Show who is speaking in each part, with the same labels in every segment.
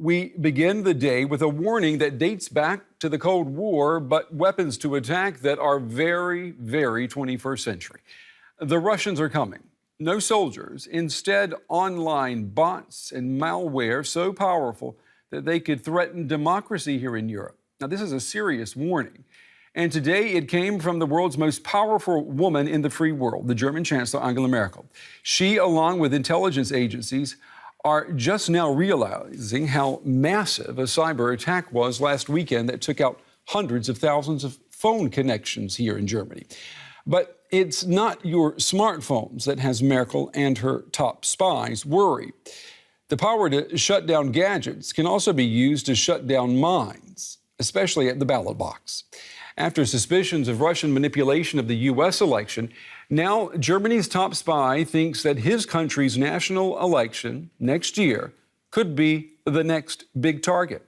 Speaker 1: We begin the day with a warning that dates back to the Cold War, but weapons to attack that are very, very 21st century. The Russians are coming. No soldiers, instead online bots and malware so powerful that they could threaten democracy here in Europe. Now, this is a serious warning. And today it came from the world's most powerful woman in the free world, the German Chancellor Angela Merkel. She, along with intelligence agencies, are just now realizing how massive a cyber attack was last weekend that took out hundreds of thousands of phone connections here in Germany. But it's not your smartphones that has Merkel and her top spies worried. The power to shut down gadgets can also be used to shut down minds, especially at the ballot box. After suspicions of Russian manipulation of the U.S. election, now Germany's top spy thinks that his country's national election next year could be the next big target.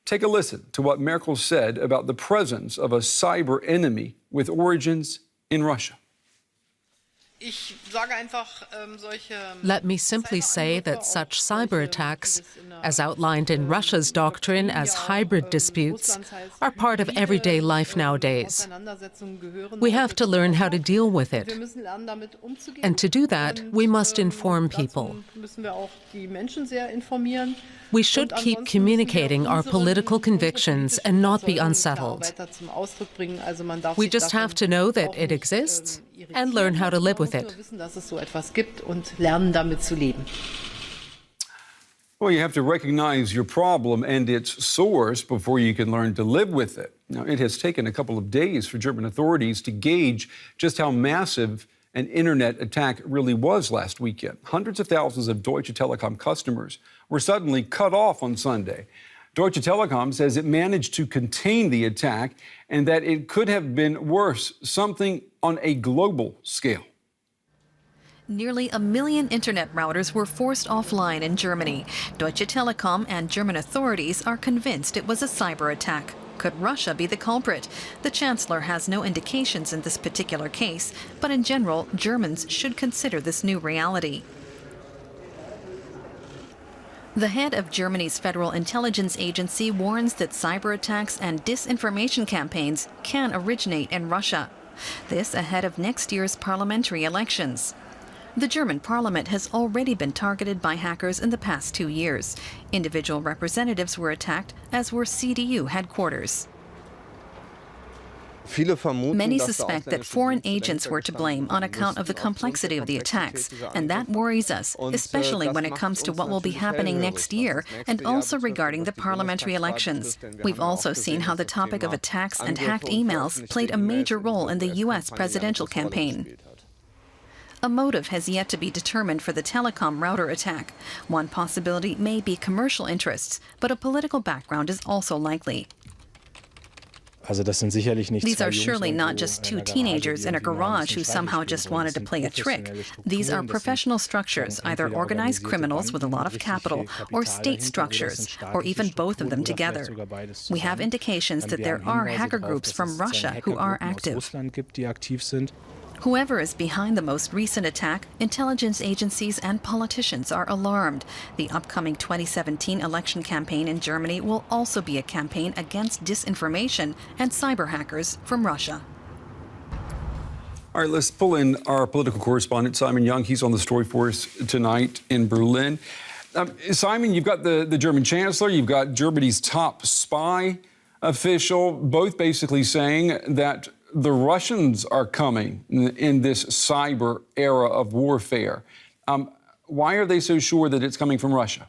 Speaker 1: Take a listen to what Merkel said about the presence of a cyber enemy with origins in Russia.
Speaker 2: Let me simply say that such cyber attacks, as outlined in Russia's doctrine as hybrid disputes, are part of everyday life nowadays. We have to learn how to deal with it. And to do that, we must inform people. We should keep communicating our political convictions and not be unsettled. We just have to know that it exists and learn how to live with it.
Speaker 1: Well, you have to recognize your problem and its source before you can learn to live with it. Now, it has taken a couple of days for German authorities to gauge just how massive an internet attack really was last weekend. Hundreds of thousands of Deutsche Telekom customers were suddenly cut off on Sunday. Deutsche Telekom says it managed to contain the attack and that it could have been worse, something on a global scale.
Speaker 3: Nearly 1 million internet routers were forced offline in Germany. Deutsche Telekom and German authorities are convinced it was a cyber attack. Could Russia be the culprit? The Chancellor has no indications in this particular case, but in general, Germans should consider this new reality. The head of Germany's Federal Intelligence Agency warns that cyber attacks and disinformation campaigns can originate in Russia. This ahead of next year's parliamentary elections. The German parliament has already been targeted by hackers in the past 2 years. Individual representatives were attacked, as were CDU headquarters. Many suspect that foreign agents were to blame on account of the complexity of the attacks, and that worries us, especially when it comes to what will be happening next year and also regarding the parliamentary elections. We've also seen how the topic of attacks and hacked emails played a major role in the U.S. presidential campaign. A motive has yet to be determined for the telecom router attack. One possibility may be commercial interests, but a political background is also likely. These are surely not just two teenagers in a garage who somehow just wanted to play a trick. These are professional structures, either organized criminals with a lot of capital, or state structures, or even both of them together. We have indications that there are hacker groups from Russia who are active. Whoever is behind the most recent attack, intelligence agencies and politicians are alarmed. The upcoming 2017 election campaign in Germany will also be a campaign against disinformation and cyber hackers from Russia.
Speaker 1: All right, let's pull in our political correspondent, Simon Young. He's on the story for us tonight in Berlin. Simon, you've got the German Chancellor, you've got Germany's top spy official, both basically saying that the Russians are coming in this cyber era of warfare. Why are they so sure that it's coming from Russia?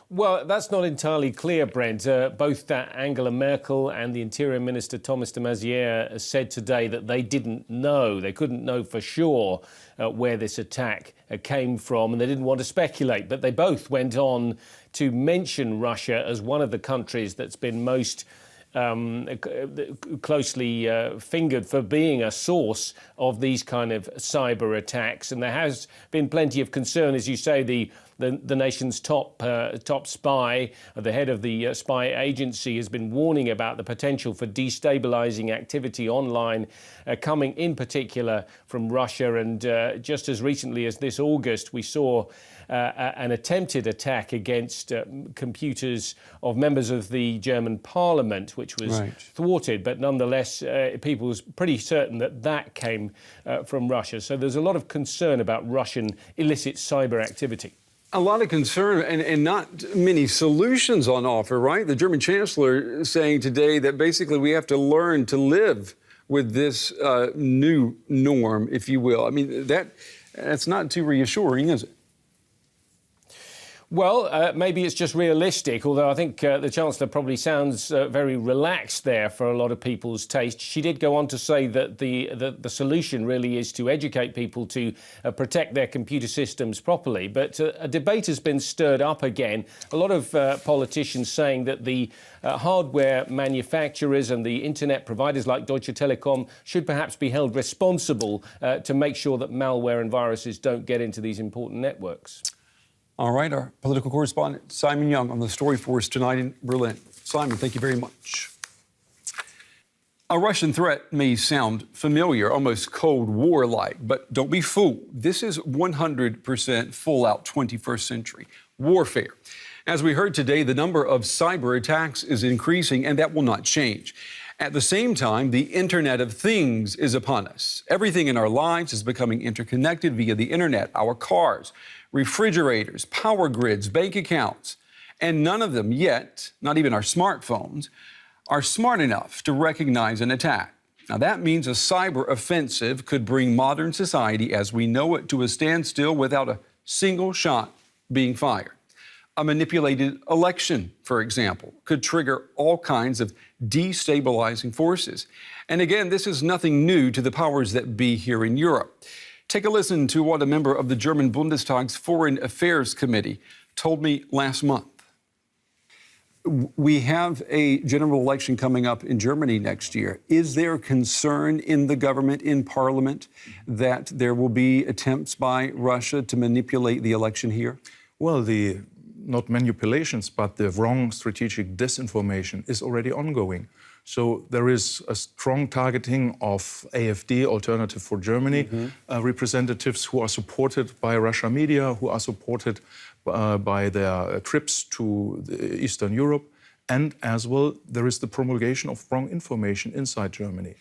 Speaker 4: Well, that's not entirely clear, Brent. Both Angela Merkel and the Interior Minister Thomas de Maizière said today that they didn't know. They couldn't know for sure where this attack came from, and they didn't want to speculate. But they both went on to mention Russia as one of the countries that's been most closely fingered for being a source of these kind of cyber attacks. And there has been plenty of concern, as you say, the the nation's top spy, the head of the spy agency, has been warning about the potential for destabilizing activity online, coming in particular from Russia. And just as recently as this August, we saw an attempted attack against computers of members of the German parliament, which was thwarted. But nonetheless, people was pretty certain that that came from Russia. So there's a lot of concern about Russian illicit cyber activity.
Speaker 1: A lot of concern and not many solutions on offer, right? The German chancellor saying today that basically we have to learn to live with this new norm, if you will. I mean, that's not too reassuring, is it?
Speaker 4: Well, maybe it's just realistic, although I think the Chancellor probably sounds very relaxed there for a lot of people's taste. She did go on to say that the solution really is to educate people to protect their computer systems properly. But a debate has been stirred up again. A lot of politicians saying that the hardware manufacturers and the internet providers like Deutsche Telekom should perhaps be held responsible to make sure that malware and viruses don't get into these important networks.
Speaker 1: All right, our political correspondent Simon Young on the story for us tonight in Berlin. Simon, thank you very much. A Russian threat may sound familiar, almost Cold War-like, but don't be fooled. This is 100% full-out 21st century warfare. As we heard today, the number of cyber attacks is increasing, and that will not change. At the same time, the Internet of Things is upon us. Everything in our lives is becoming interconnected via the Internet, our cars, refrigerators, power grids, bank accounts, and none of them yet, not even our smartphones, are smart enough to recognize an attack. Now that means a cyber offensive could bring modern society as we know it to a standstill without a single shot being fired. A manipulated election, for example, could trigger all kinds of destabilizing forces. And again, this is nothing new to the powers that be here in Europe. Take a listen to what a member of the German Bundestag's Foreign Affairs Committee told me last month. We have a general election coming up in Germany next year. Is there concern in the government, in parliament, that there will be attempts by Russia to manipulate the election here?
Speaker 5: Well, not manipulations, but the wrong strategic disinformation is already ongoing. So there is a strong targeting of AfD, Alternative for Germany, representatives who are supported by Russia media, who are supported by their trips to Eastern Europe. And as well, there is the promulgation of wrong information inside Germany.